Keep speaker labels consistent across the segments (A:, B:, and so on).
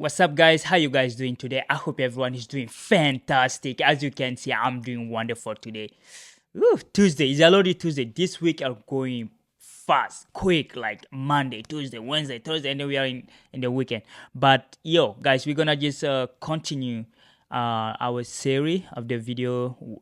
A: What's up, guys? How you guys doing today? I hope everyone is doing fantastic. As you can see, I'm doing wonderful today. Tuesday is already Tuesday. This week are going fast, quick, like Monday, Tuesday, Wednesday, Thursday, and then we are in the weekend. But yo, guys, we're gonna just continue our series of the video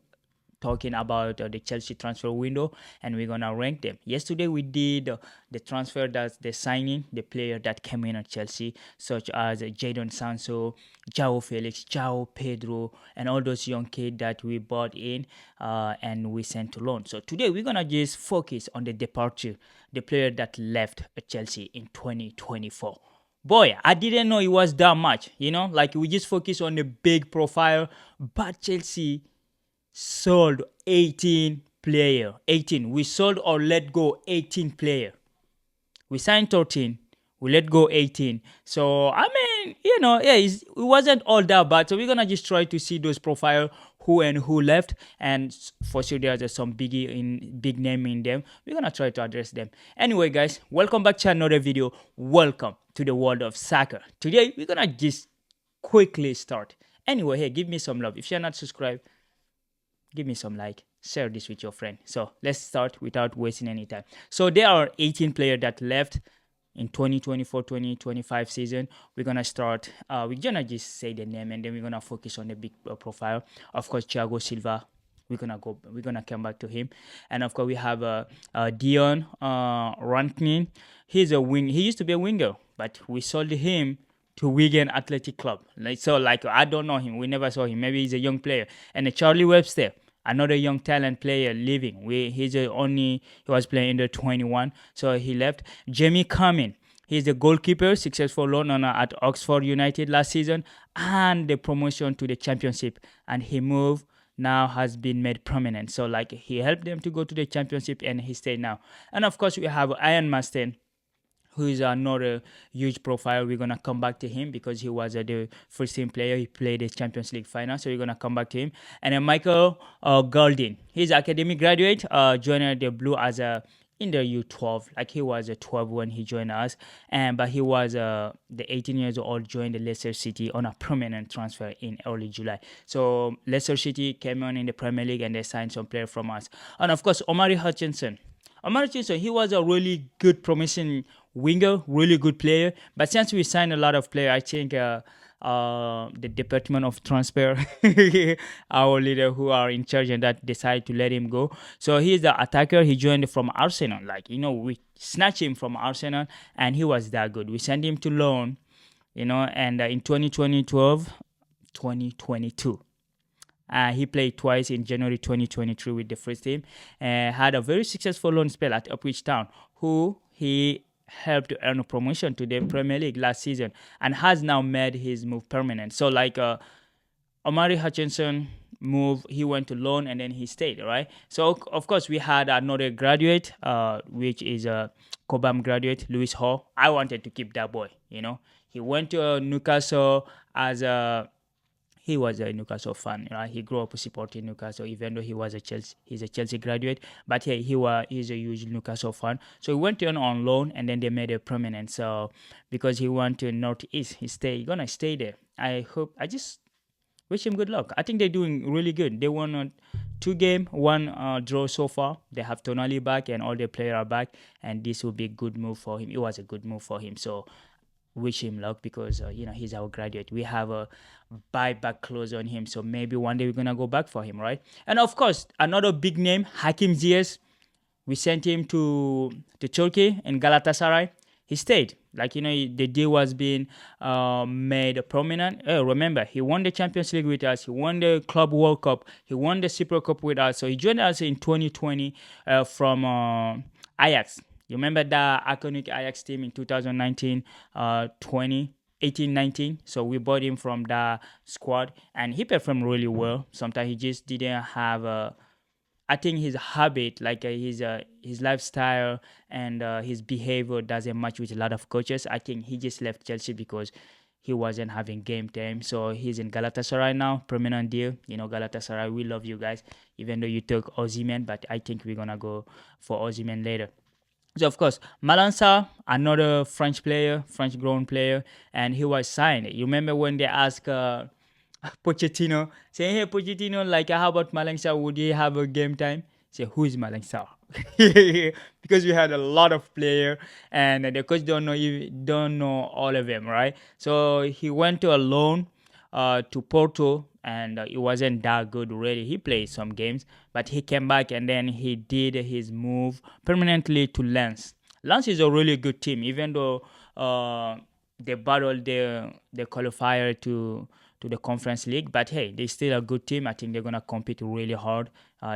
A: talking about the Chelsea transfer window, and we're gonna rank them. Yesterday we did the transfer, that's the signing, the player that came in at Chelsea, such as Jadon Sancho, João Felix, João Pedro, and all those young kids that we bought in and we sent to loan. So today we're gonna just focus on the departure, the player that left Chelsea in 2024. Boy, I didn't know it was that much, like we just focus on the big profile, but Chelsea sold 18 player. 18. We sold or let go 18 player. We signed 13. We let go 18. So I mean, yeah, it wasn't all that bad. So we're gonna just try to see those profile, who and who left, and for sure there's some big name in them. We're gonna try to address them. Anyway, guys, welcome back to another video. Welcome to the world of soccer. Today we're gonna just quickly start. Anyway, hey, give me some love. If you're not subscribed, give me some like, share this with your friend. So let's start without wasting any time. So there are 18 players that left in 2024-2025 season. We're gonna start, we're gonna just say the name, and then we're gonna focus on the big profile. Of course, Thiago Silva, we're gonna come back to him. And of course we have Dion Ranknin. He used to be a winger, but we sold him to Wigan Athletic Club. Like I don't know him. We never saw him. Maybe he's a young player. And Charlie Webster, another young talent player leaving. He was playing under 21, so he left. Jamie Cumming, he's the goalkeeper, successful loan at Oxford United last season, and the promotion to the Championship. And he moved, now has been made prominent. So like he helped them to go to the Championship, and he stayed now. And of course we have Ian Maston, who is not a huge profile. We're going to come back to him because he was the first team player. He played the Champions League final, so we're going to come back to him. And then Michael Goulding, he's an academic graduate, joined the Blue as a in the U12, like he was a 12 when he joined us, but he was the 18 years old, joined the Leicester City on a permanent transfer in early July. So Leicester City came on in the Premier League and they signed some player from us. And of course Omari Hutchinson, he was a really good, promising winger, really good player. But since we signed a lot of players, I think the department of transfer, our leader who are in charge and that decided to let him go. So he's the attacker. He joined from Arsenal. We snatched him from Arsenal, and he was that good. We sent him to loan, and in 2022. He played twice in January 2023 with the first team, and had a very successful loan spell at Ipswich Town, who he helped to earn a promotion to the Premier League last season, and has now made his move permanent. So Omari Hutchinson move, he went to loan and then he stayed, right? So of course we had another graduate, which is a Cobham graduate, Lewis Hall. I wanted to keep that boy. He went to Newcastle as he was a Newcastle fan, right? He grew up supporting Newcastle, even though he's a Chelsea graduate. But yeah, he's a huge Newcastle fan. So he went on loan, and then they made it permanent. So because he went to Northeast, he's gonna stay there. I just wish him good luck. I think they're doing really good. They won 2 games, 1 draw so far. They have Tonali back, and all the players are back, and this will be a good move for him. It was a good move for him. So wish him luck, because he's our graduate. We have a buyback clause on him, so maybe one day we're gonna go back for him, right? And of course another big name, Hakim Ziyech. We sent him to Turkey in Galatasaray. He stayed. The deal was being made prominent. Remember, he won the Champions League with us. He won the Club World Cup. He won the Super Cup with us. So he joined us in 2020 from Ajax. You remember the iconic Ajax team in 2019, 19. So we bought him from the squad, and he performed really well. Sometimes he just didn't have I think his habit, his lifestyle and his behavior doesn't match with a lot of coaches. I think he just left Chelsea because he wasn't having game time. So he's in Galatasaray now, permanent deal. Galatasaray, we love you guys, even though you took Osimhen, but I think we're gonna go for Osimhen later. So of course, Malansa, another French player, French grown player, and he was signed. You remember when they asked Pochettino, saying, "Hey Pochettino, like how about Malansa? Would he have a game time?" Say, "Who is Malansa?" Because we had a lot of player, and the coach don't know all of them, right? So he went to a loan to Porto, and it wasn't that good already. He played some games, but he came back and then he did his move permanently to Lens. Lens is a really good team, even though they battled the qualifier to the Conference League. But hey, they're still a good team. I think they're gonna compete really hard.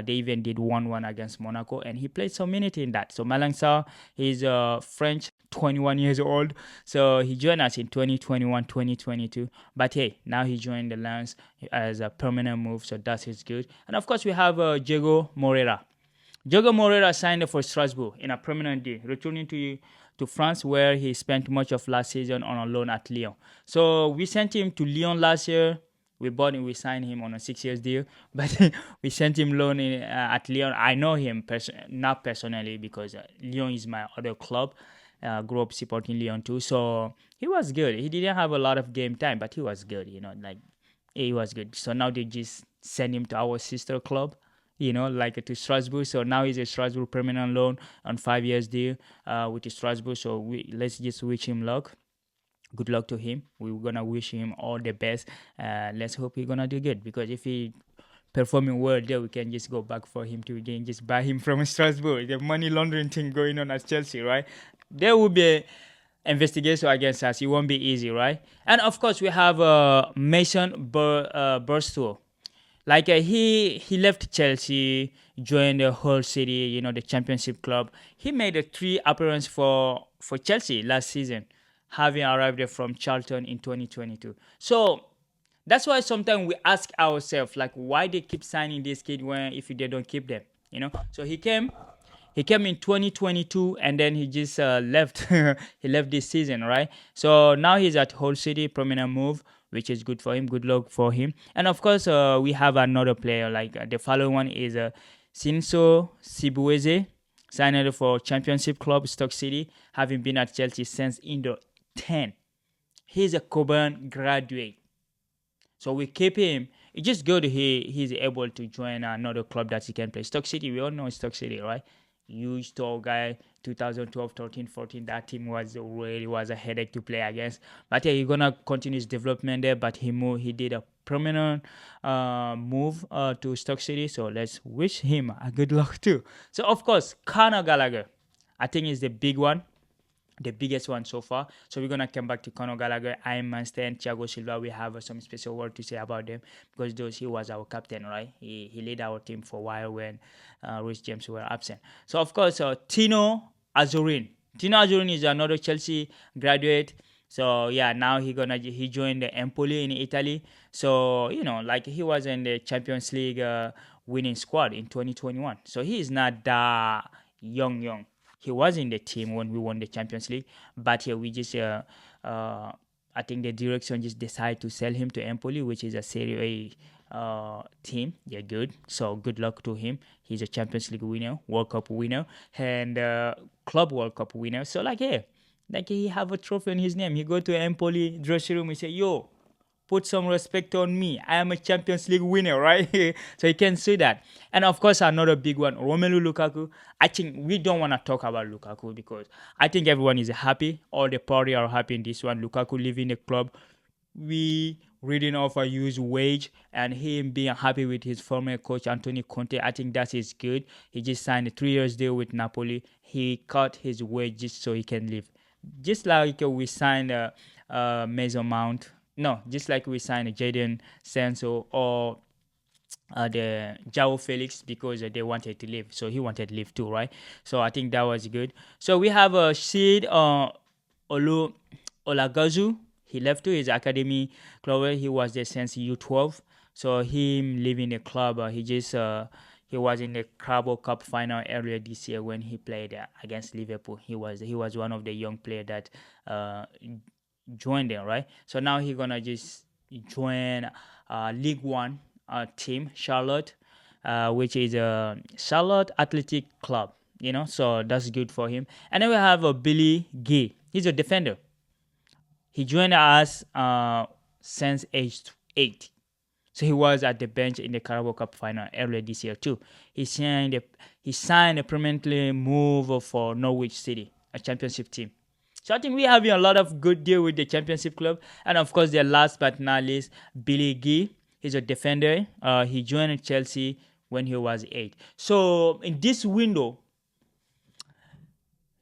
A: They even did 1-1 against Monaco, and he played some minutes in that. So Malang Sarr, he's French, 21 years old. So he joined us in 2021, 2022. But hey, now he joined the Lions as a permanent move, so that is good. And of course, we have Diego Moreira. Diego Moreira signed for Strasbourg in a permanent deal, returning to France, where he spent much of last season on a loan at Lyon. So we sent him to Lyon last year. We bought him, we signed him on a 6 years deal, but we sent him loan at Lyon. I know him not personally because Lyon is my other club. Grew up supporting Lyon too, so he was good. He didn't have a lot of game time, but he was good. Like he was good. So now they just send him to our sister club, like to Strasbourg. So now he's a Strasbourg permanent loan on 5 years deal with Strasbourg. So let's just wish him luck. Good luck to him. We're gonna wish him all the best. Let's hope he's gonna do good, because if he performing well there, we can just go back for him to again just buy him from Strasbourg. The money laundering thing going on at Chelsea, right? There will be a investigation against us. It won't be easy, right? And of course, we have Mason Burstow. Like he left Chelsea, joined the Hull City, the Championship club. He made a 3 appearance for Chelsea last season, having arrived there from Charlton in 2022. So that's why sometimes we ask ourselves, like, why they keep signing this kid when if they don't keep them, So he came in 2022, and then he just left. He left this season, right? So now he's at Hull City, permanent move, which is good for him. Good luck for him. And of course, we have another player. Like the following one is Sinso Sibueze, signed for Championship club Stoke City, having been at Chelsea since under 10. He's a Coburn graduate. So we keep him. It's just good he's able to join another club that he can play. Stoke City, we all know Stoke City, right? Huge tall guy, 2012, 13, 14. That team was a headache to play against. But yeah, he's gonna continue his development there. But he did a permanent move to Stoke City. So let's wish him a good luck too. So of course, Conor Gallagher, I think is the big one, the biggest one so far. So we're gonna come back to Conor Gallagher, Iron Master, and Thiago Silva. We have some special word to say about them, because he was our captain, right? He led our team for a while when Rhys James were absent. So of course, Tino Azurin. Tino Azurin is another Chelsea graduate. So yeah, now he joined the Empoli in Italy. So like he was in the Champions League winning squad in 2021. So he is not that young. He was in the team when we won the Champions League, but here we just I think the direction just decided to sell him to Empoli, which is a Serie A team. They're good, so good luck to him. He's a Champions League winner, World Cup winner, and Club World Cup winner. So like he have a trophy on his name. He go to Empoli dressing room. He say, "Yo, put some respect on me. I am a Champions League winner," right? So you can see that. And of course, another big one, Romelu Lukaku. I think we don't want to talk about Lukaku because I think everyone is happy. All the party are happy in this one. Lukaku leaving the club. We reading off a huge wage, and him being happy with his former coach Antonio Conte. I think that is good. He just signed a 3 years deal with Napoli. He cut his wage just so he can leave. Just like we signed Mason Mount. No, just like we signed Jadon Sancho or the Jao Felix, because they wanted to leave. So he wanted to leave too, right? So I think that was good. So we have a Sid Olu Olagazu. He left to his academy club. He was there since U12. So him leaving the club, he was in the Carabao Cup final earlier this year when he played against Liverpool. He was one of the young players that joined them, right? So now he gonna just join League One team, Charlotte, which is a Charlotte Athletic Club. So that's good for him. And then we have Billy Gay. He's a defender. He joined us since age 8. So he was at the bench in the Carabao Cup final earlier this year too. He signed a permanently move for Norwich City, a championship team. So I think we're having a lot of good deal with the championship club. And of course, the last but not least, Billy Gee. He's a defender. He joined Chelsea when he was 8. So in this window,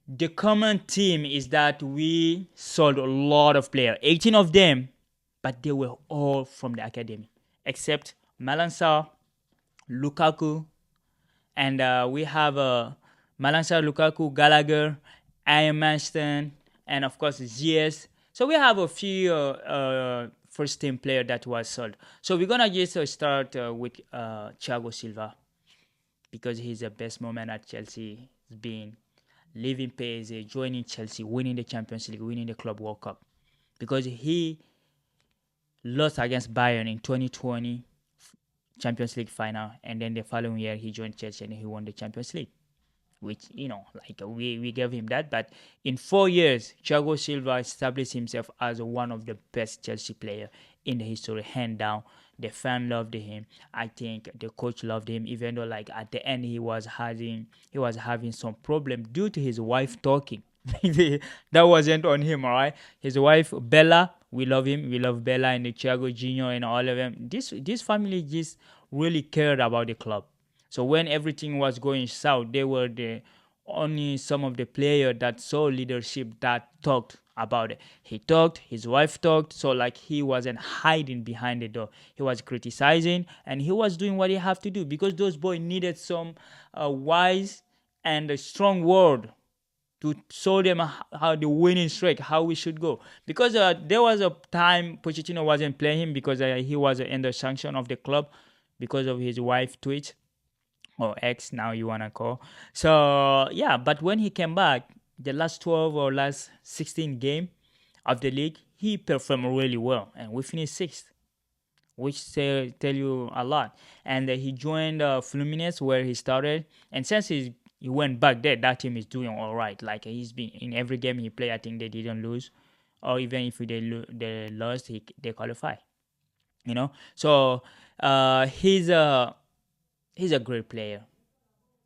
A: the common theme is that we sold a lot of players, 18 of them, but they were all from the academy, except Malansa, Lukaku, and we have Malansa, Lukaku, Gallagher, Ian Manston, and of course Ziyech. So we have a few first team player that was sold. So we're gonna just start with Thiago Silva because he's the best moment at Chelsea. Has been leaving PSG, joining Chelsea, winning the Champions League, winning the Club World Cup, because he lost against Bayern in 2020 Champions League final, and then the following year he joined Chelsea and he won the Champions League, which we gave him that. But in 4 years, Thiago Silva established himself as one of the best Chelsea player in the history, hand down. The fan loved him. I think the coach loved him, even though like at the end he was having some problem due to his wife talking. That wasn't on him, all right. His wife Bella, we love him. We love Bella and the Thiago Junior and all of them. This family just really cared about the club. So when everything was going south, they were the only some of the players that saw leadership that talked about it. He talked, his wife talked, so like he wasn't hiding behind the door. He was criticizing and he was doing what he have to do because those boys needed some wise and a strong word to show them how the winning streak, how we should go. Because there was a time Pochettino wasn't playing him because he was under sanction of the club because of his wife tweet or ex now you wanna call. So yeah, but when he came back, the last 12 or last 16 game of the league, he performed really well, and we finished sixth, which tell you a lot. And he joined Fluminense where he started, and since he went back there, that team is doing all right. Like he's been in every game he played. I think they didn't lose, or even if they lost, they qualify. So he's a great player.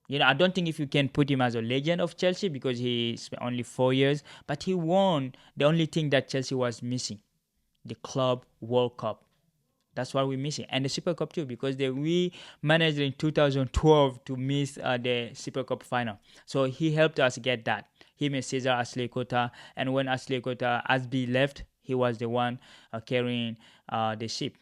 A: I don't think if you can put him as a legend of Chelsea because he spent only 4 years, but he won the only thing that Chelsea was missing, the Club World Cup. That's what we're missing. And the Super Cup too, because we managed in 2012 to miss the Super Cup final. So he helped us get that. Him and Cesar Aslecota. And when Aslecota Asby left, he was the one carrying the ship.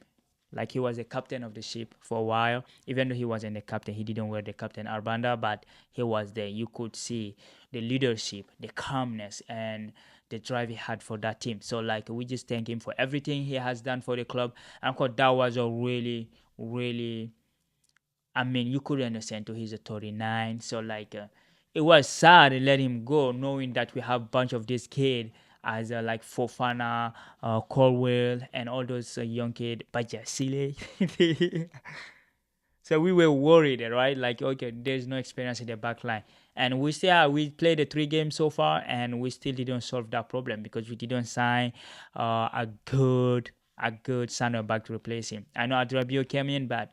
A: Like he was the captain of the ship for a while. Even though he wasn't the captain, he didn't wear the captain arbanda, but he was there. You could see the leadership, the calmness, and the drive he had for that team. So like we just thank him for everything he has done for the club. And of course that was a really, really, I mean, you could understand too, he's a 39. So like it was sad to let him go, knowing that we have a bunch of this kid as like Fofana, Colwell, and all those young kid, Bajasile. So we were worried, right? Like, okay, there's no experience in the back line. And we played the 3 games so far, and we still didn't solve that problem because we didn't sign a good center back to replace him. I know Adrabio came in, but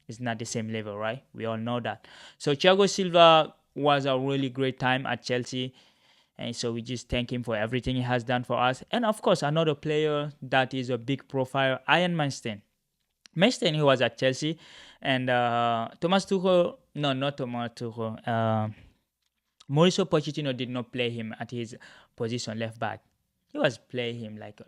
A: it's not the same level, right? We all know that. So Thiago Silva was a really great time at Chelsea. And so we just thank him for everything he has done for us. And of course, another player that is a big profile, Ian Manston. Manston, he was at Chelsea. And Thomas Tuchel, no, not Thomas Tuchel. Mauricio Pochettino did not play him at his position, left back. He was playing him like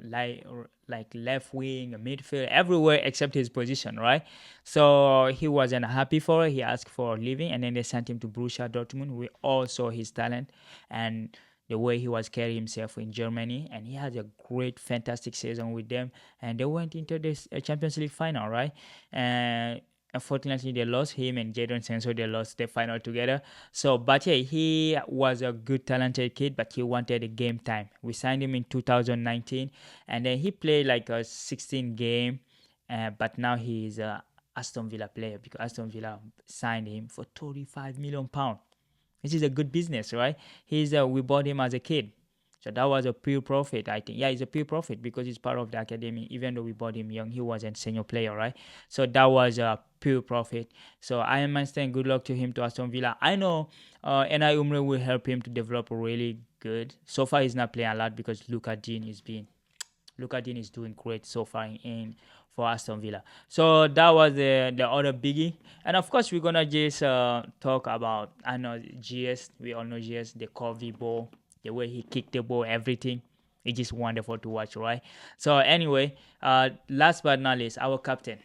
A: left wing, midfield, everywhere except his position, right? So he wasn't happy for it. He asked for leaving, and then they sent him to Borussia Dortmund. We all saw his talent and the way he was carrying himself in Germany, and he had a great, fantastic season with them, and they went into this Champions League final, right? And unfortunately, they lost him and Jadon Sancho. They lost the final together. So, but yeah, he was a good, talented kid, but he wanted a game time. We signed him in 2019, and then he played like a 16 game, but now he's a Aston Villa player because Aston Villa signed him for £35 million. This is a good business, right? We bought him as a kid. So that was a pure profit, I think. Yeah, it's a pure profit because he's part of the academy. Even though we bought him young, he wasn't senior player, right? So that was a pure profit. So I am saying good luck to him to Aston Villa. I know Enai Umre will help him to develop really good. So far, he's not playing a lot because Luka Dean is doing great so far in for Aston Villa. So that was the other biggie, and of course we're gonna just talk about I know GS. We all know GS, the curvy ball, the way he kicked the ball, everything. It's just wonderful to watch, right? So anyway, last but not least, our captain,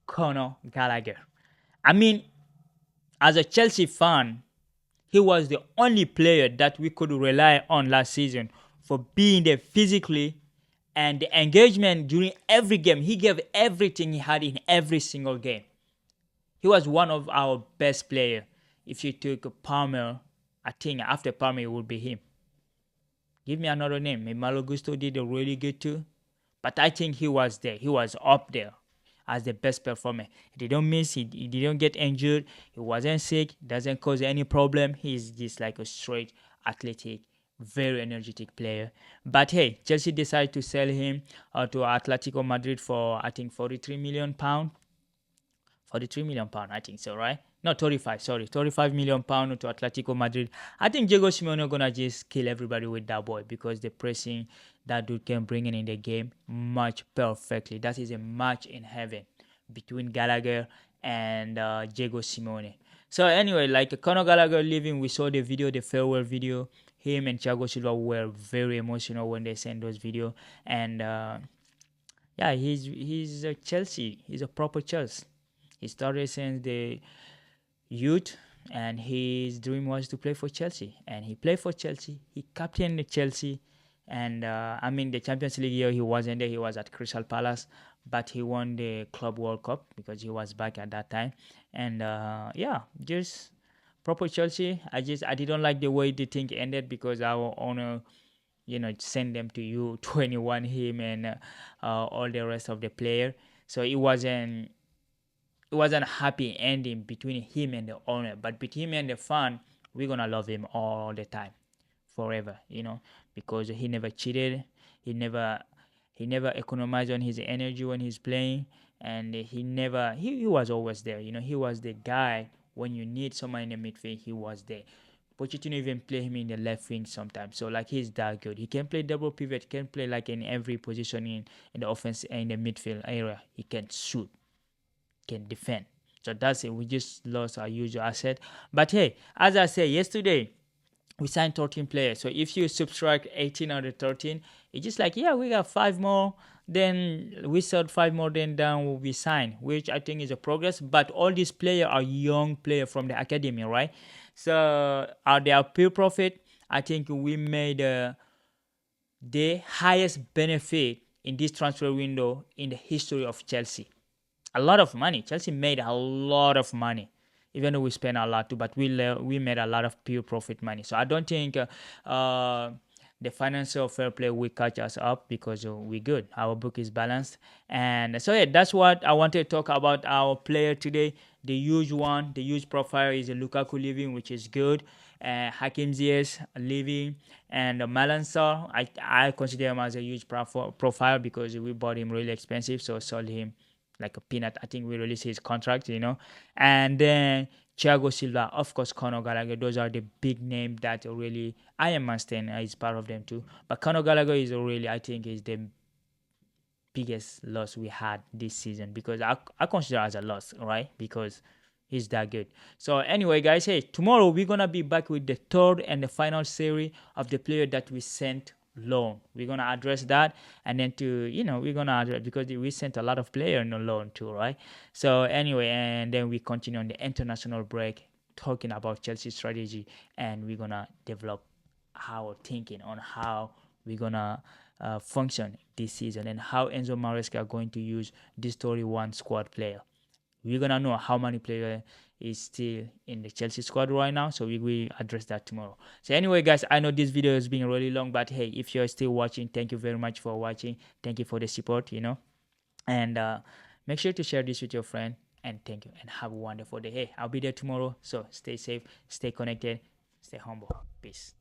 A: Conor Gallagher. I mean, as a Chelsea fan, he was the only player that we could rely on last season for being there physically and the engagement during every game. He gave everything he had in every single game. He was one of our best players. If you took Palmer, I think after Palmer it would be him. Give me another name. Maybe Malo Gusto did a really good too. But I think he was there. He was up there as the best performer. He didn't miss. He didn't get injured. He wasn't sick. Doesn't cause any problem. He's just like a straight athletic, very energetic player. But hey, Chelsea decided to sell him to Atletico Madrid for I think 43 million pound. 43 million pound, I think so, right? No, 35, sorry, 35 million pound to Atletico Madrid. I think Diego Simeone gonna just kill everybody with that boy because the pressing that dude can bring in the game match perfectly. That is a match in heaven between Gallagher and Diego Simeone. So anyway, like Conor Gallagher leaving, we saw the video, the farewell video. Him and Thiago Silva were very emotional when they sent those video, and yeah, he's a Chelsea. He's a proper Chelsea. He started since the youth, and his dream was to play for Chelsea. And he played for Chelsea. He captained Chelsea. And I mean, the Champions League year, he wasn't there. He was at Crystal Palace. But he won the Club World Cup because he was back at that time. And yeah, just proper Chelsea. I didn't like the way the thing ended because our owner, send them to you 21 him and all the rest of the player. So it was a happy ending between him and the owner, but between him and the fan, we're gonna love him all the time, forever, because he never cheated, he never economized on his energy when he's playing, and he was always there. He was the guy when you need someone in the midfield. He was there. Pochettino even play him in the left wing sometimes. So like he's that good. He can play double pivot. He can play like in every position in the offense in the midfield area. He can shoot, can defend. So that's it. We just lost our usual asset. But hey, as I said yesterday, we signed 13 players. So if you subtract 18 out of 13, it's just like, yeah, we got 5 more. Then we sold 5 more, then down we signed, which I think is a progress. But all these players are young players from the academy, right? So are they a pure profit? I think we made the highest benefit in this transfer window in the history of Chelsea. A lot of money. Chelsea made a lot of money, even though we spent a lot too. But we made a lot of pure profit money. So I don't think the financial fair play will catch us up because we're good. Our book is balanced, and so yeah, that's what I wanted to talk about. Our player today, the huge one, the huge profile is Lukaku leaving, which is good. Hakim Ziyech leaving, and Malan Sarr, I consider him as a huge profile because we bought him really expensive, so sold him like a peanut. I think we released his contract, and then Thiago Silva, of course, Conor Gallagher. Those are the big names that really I am Mustang is part of them too. But Conor Gallagher is really, I think, is the biggest loss we had this season because I consider as a loss, right? Because he's that good. So anyway, guys, hey, tomorrow we're gonna be back with the third and the final series of the player that we sent loan. We're gonna address that, and then we're gonna address because we sent a lot of players on loan too, right? So anyway, and then we continue on the international break talking about Chelsea strategy, and we're gonna develop our thinking on how we're gonna function this season and how Enzo Maresca are going to use this story one squad player. We're gonna know how many players is still in the Chelsea squad right now, so we will address that tomorrow. So anyway, guys, I know this video has been really long, but hey, if you're still watching, thank you very much for watching. Thank you for the support, and make sure to share this with your friend. and thank you and have a wonderful day. Hey, I'll be there tomorrow, so stay safe, stay connected, stay humble. Peace.